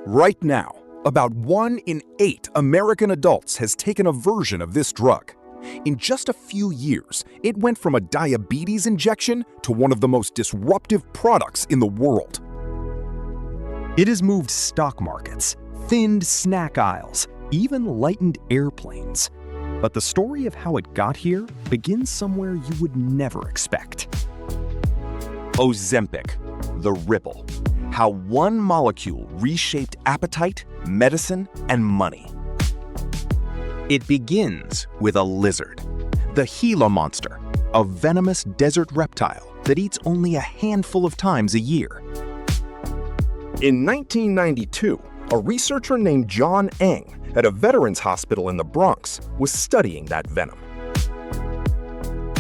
Right now, about 1 in 8 American adults has taken a version of this drug. In just a few years, it went from a diabetes injection to one of the most disruptive products in the world. It has moved stock markets, thinned snack aisles, even lightened airplanes. But the story of how it got here begins somewhere you would never expect. Ozempic, the ripple. How one molecule reshaped appetite, medicine, and money. It begins with a lizard, the Gila monster, a venomous desert reptile that eats only a handful of times a year. In 1992, a researcher named John Eng at a veterans hospital in the Bronx was studying that venom.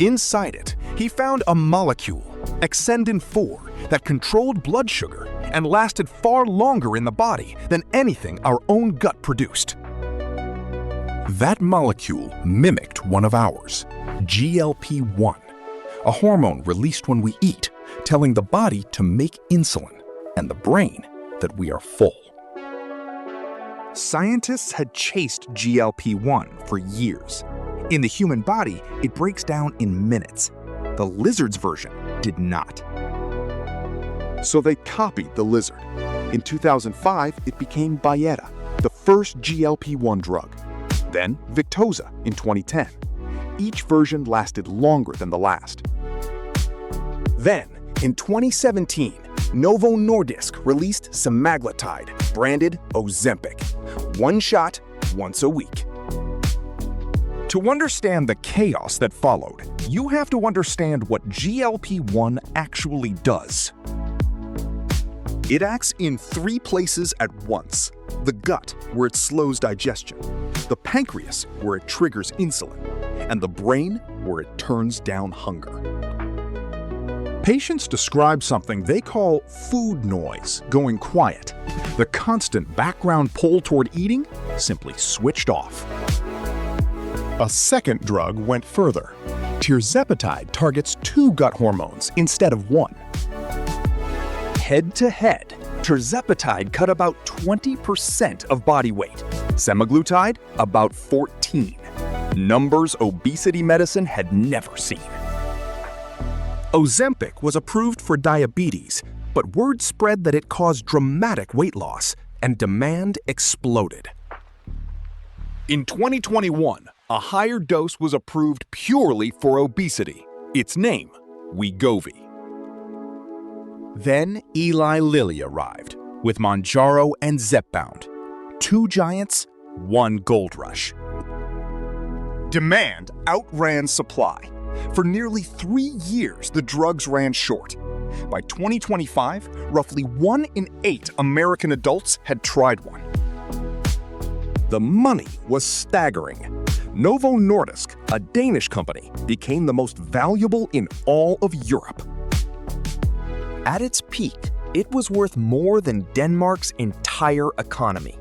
Inside it, he found a molecule, Exendin-4, that controlled blood sugar and lasted far longer in the body than anything our own gut produced. That molecule mimicked one of ours, GLP-1, a hormone released when we eat, telling the body to make insulin and the brain that we are full. Scientists had chased GLP-1 for years. In the human body, it breaks down in minutes. The lizard's version did not. So they copied the lizard. In 2005, it became Byetta, the first GLP-1 drug. Then Victoza in 2010. Each version lasted longer than the last. Then, in 2017, Novo Nordisk released semaglutide, branded Ozempic. One shot, once a week. To understand the chaos that followed, you have to understand what GLP-1 actually does. It acts in 3 places at once: the gut, where it slows digestion, the pancreas, where it triggers insulin, and the brain, where it turns down hunger. Patients describe something they call food noise going quiet. The constant background pull toward eating simply switched off. A second drug went further. Tirzepatide targets 2 gut hormones instead of 1. Head-to-head, tirzepatide cut about 20% of body weight. Semaglutide, about 14. Numbers obesity medicine had never seen. Ozempic was approved for diabetes, but word spread that it caused dramatic weight loss, and demand exploded. In 2021, a higher dose was approved purely for obesity. Its name, Wegovy. Then Eli Lilly arrived, with Mounjaro and Zepbound. 2 giants, 1 gold rush. Demand outran supply. For nearly 3 years, the drugs ran short. By 2025, roughly 1 in 8 American adults had tried one. The money was staggering. Novo Nordisk, a Danish company, became the most valuable in all of Europe. At its peak, it was worth more than Denmark's entire economy.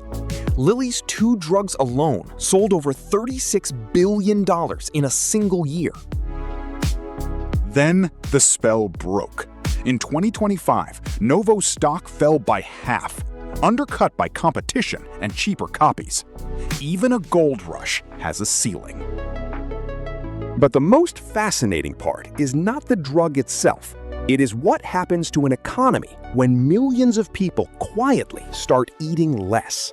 Lilly's 2 drugs alone sold over $36 billion in a single year. Then the spell broke. In 2025, Novo's stock fell by half, undercut by competition and cheaper copies. Even a gold rush has a ceiling. But the most fascinating part is not the drug itself. It is what happens to an economy when millions of people quietly start eating less.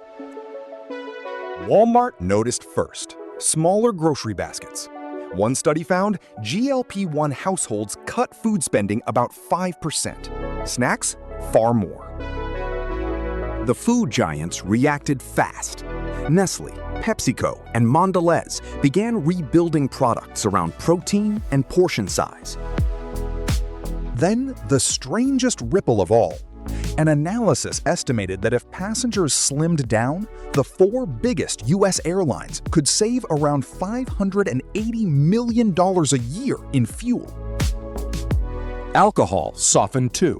Walmart noticed first. Smaller grocery baskets. One study found GLP-1 households cut food spending about 5%. Snacks, far more. The food giants reacted fast. Nestle, PepsiCo, and Mondelez began rebuilding products around protein and portion size. Then, the strangest ripple of all. An analysis estimated that if passengers slimmed down, the 4 biggest U.S. airlines could save around $580 million a year in fuel. Alcohol softened too.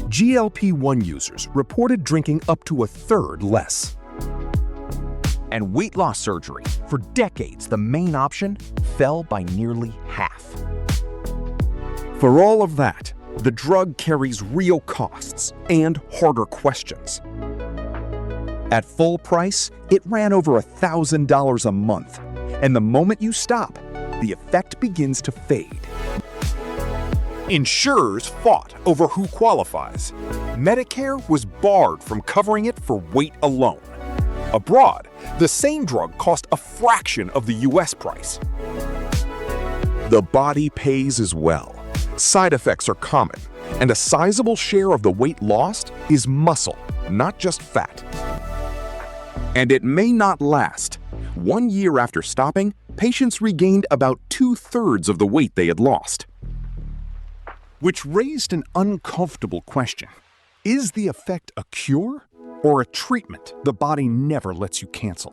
GLP-1 users reported drinking up to 1/3 less. And weight loss surgery, for decades the main option, fell by nearly half. For all of that, the drug carries real costs and harder questions. At full price, it ran over $1,000 a month. And the moment you stop, the effect begins to fade. Insurers fought over who qualifies. Medicare was barred from covering it for weight alone. Abroad, the same drug cost a fraction of the US price. The body pays as well. Side effects are common, and a sizable share of the weight lost is muscle, not just fat. And it may not last. 1 year after stopping, patients regained about 2/3 of the weight they had lost. Which raised an uncomfortable question. Is the effect a cure or a treatment the body never lets you cancel?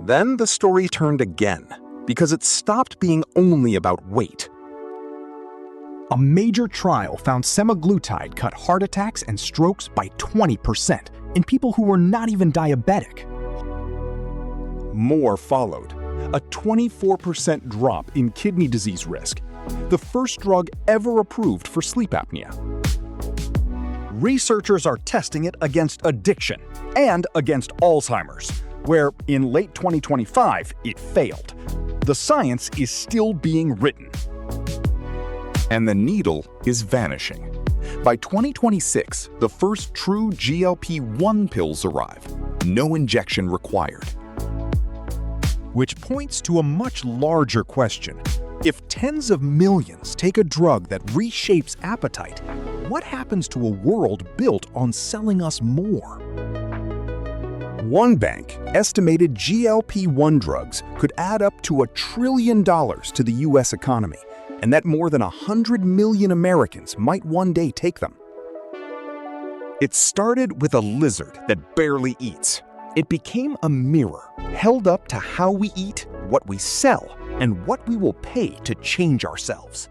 Then the story turned again, because it stopped being only about weight. A major trial found semaglutide cut heart attacks and strokes by 20% in people who were not even diabetic. More followed, a 24% drop in kidney disease risk, the first drug ever approved for sleep apnea. Researchers are testing it against addiction and against Alzheimer's, where in late 2025 it failed. The science is still being written. And the needle is vanishing. By 2026, the first true GLP-1 pills arrive, no injection required. Which points to a much larger question. If tens of millions take a drug that reshapes appetite, what happens to a world built on selling us more? One bank estimated GLP-1 drugs could add up to $1 trillion to the US economy, and that more than 100 million Americans might one day take them. It started with a lizard that barely eats. It became a mirror, held up to how we eat, what we sell, and what we will pay to change ourselves.